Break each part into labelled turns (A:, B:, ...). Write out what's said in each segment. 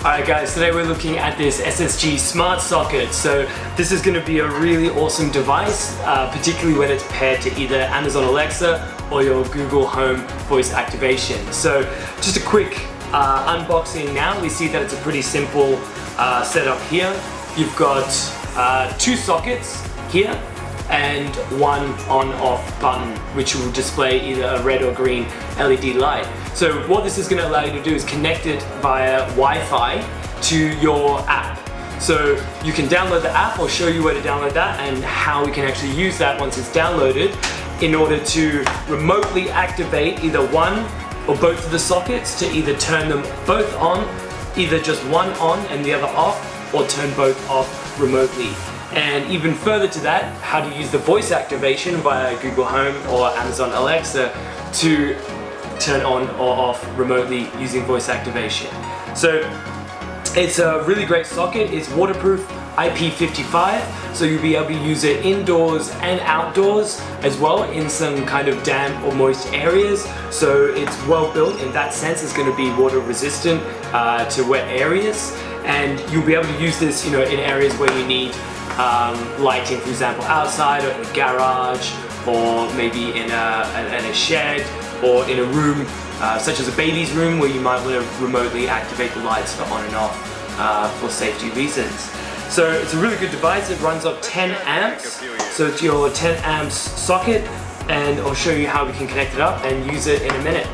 A: Alright guys, today we're looking at this SSG smart socket. So this is going to be a really awesome device, particularly when it's paired to either Amazon Alexa or your Google Home voice activation. So just a quick unboxing now. We see that it's a pretty simple setup here. You've got two sockets here and one on-off button, which will display either a red or green LED light. So what this is going to allow you to do is connect it via Wi-Fi to your app. So you can download the app. I'll show you where to download that and how we can actually use that once it's downloaded in order to remotely activate either one or both of the sockets, to either turn them both on, either just one on and the other off, or turn both off remotely. And even further to that, how to use the voice activation via Google Home or Amazon Alexa to turn on or off remotely using voice activation. So it's a really great socket. It's waterproof, IP55, so you'll be able to use it indoors and outdoors as well in some kind of damp or moist areas. So it's well built in that sense. It's going to be water resistant to wet areas, and you'll be able to use this, in areas where you need lighting, for example, outside or in a garage, or maybe in a shed, or in a room such as a baby's room, where you might want to remotely activate the lights for on and off for safety reasons. So it's a really good device. It runs off 10 amps, so it's your 10 amps socket, and I'll show you how we can connect it up and use it in a minute.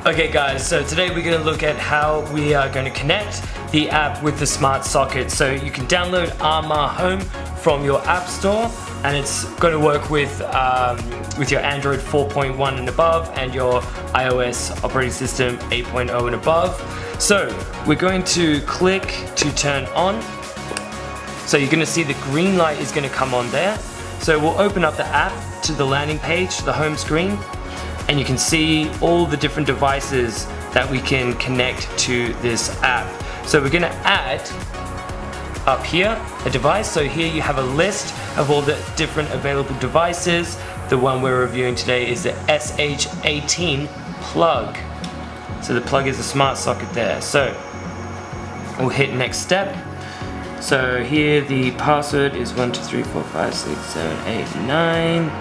A: Okay guys, so today we're going to look at how we are going to connect the app with the smart socket. So you can download Arma Home from your app store, and it's going to work with your Android 4.1 and above and your iOS operating system 8.0 and above. So we're going to click to turn on. So you're going to see the green light is going to come on there. So we'll open up the app to the landing page, the home screen, and you can see all the different devices that we can connect to this app. So we're going to add up here a device. So here you have a list of all the different available devices. The one we're reviewing today is the SH18 plug. So the plug is a smart socket there. So we'll hit next step. So here the password is 1 2 3 4 5 6 7 8 9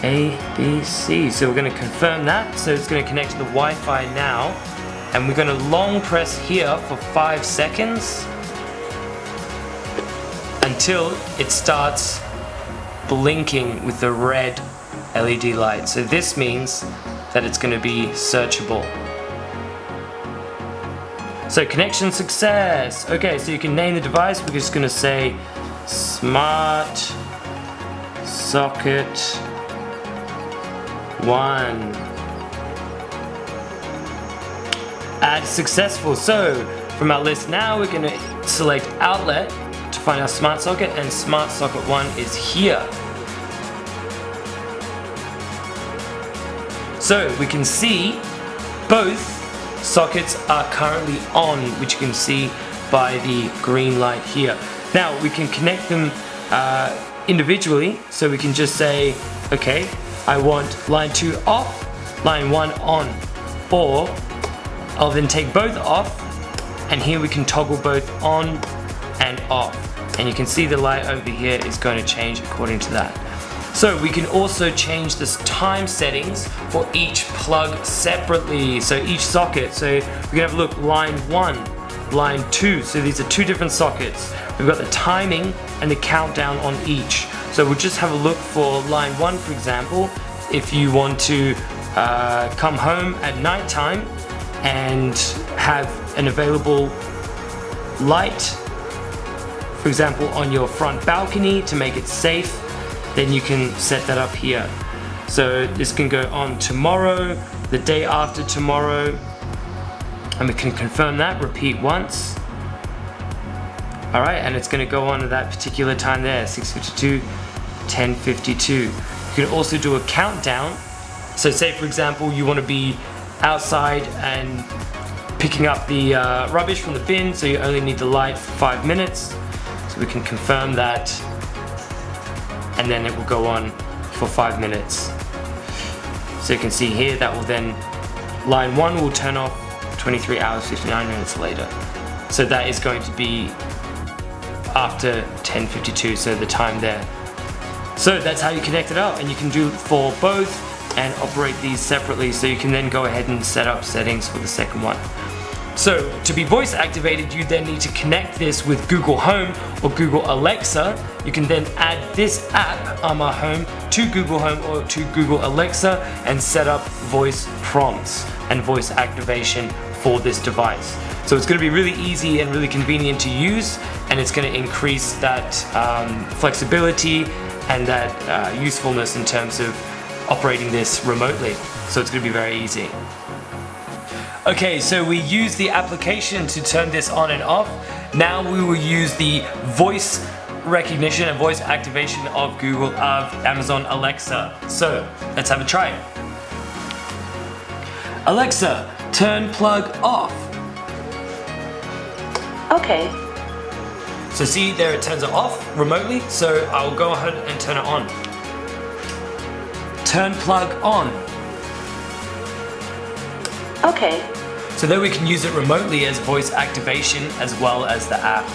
A: A, B, C. So we're going to confirm that. So it's going to connect to the Wi-Fi now, and we're going to long press here for 5 seconds until it starts blinking with the red LED light. So this means that it's going to be searchable. So connection success. Okay, so you can name the device. We're just going to say Smart Socket 1. Add successful. So from our list now, we're going to select outlet to find our smart socket, and smart socket 1 is here. So we can see both sockets are currently on, which you can see by the green light here. Now we can connect them individually, so we can just say, okay, I want line 2 off, line 1 on, or I'll then take both off, and here we can toggle both on and off, and you can see the light over here is going to change according to that. So we can also change the time settings for each plug separately, so each socket. So we can have a look, line 1, line 2, so these are two different sockets. We've got the timing and the countdown on each. So we'll just have a look for line 1, for example. If you want to come home at night time and have an available light, for example on your front balcony to make it safe, then you can set that up here. So this can go on tomorrow, the day after tomorrow, and we can confirm that, repeat once. Alright, and it's going to go on at that particular time there, 6:52, 10:52. You can also do a countdown. So say for example you want to be outside and picking up the rubbish from the bin, so you only need the light for 5 minutes. So we can confirm that, and then it will go on for 5 minutes. So you can see here that will then, line 1 will turn off 23 hours 59 minutes later. So that is going to be after 10:52, so the time there. So that's how you connect it up, and you can do it for both and operate these separately, so you can then go ahead and set up settings for the second one. So to be voice activated, you then need to connect this with Google Home or Google Alexa. You can then add this app, Arma Home, to Google Home or to Google Alexa and set up voice prompts and voice activation for this device. So it's going to be really easy and really convenient to use, and it's going to increase that flexibility and that usefulness in terms of operating this remotely. So it's going to be very easy. Okay, so we use the application to turn this on and off. Now we will use the voice recognition and voice activation of Amazon Alexa. So let's have a try. Alexa, turn plug off.
B: Okay.
A: So see there, it turns it off remotely, so I'll go ahead and turn it on. Turn plug on.
B: Okay.
A: So there we can use it remotely as voice activation as well as the app.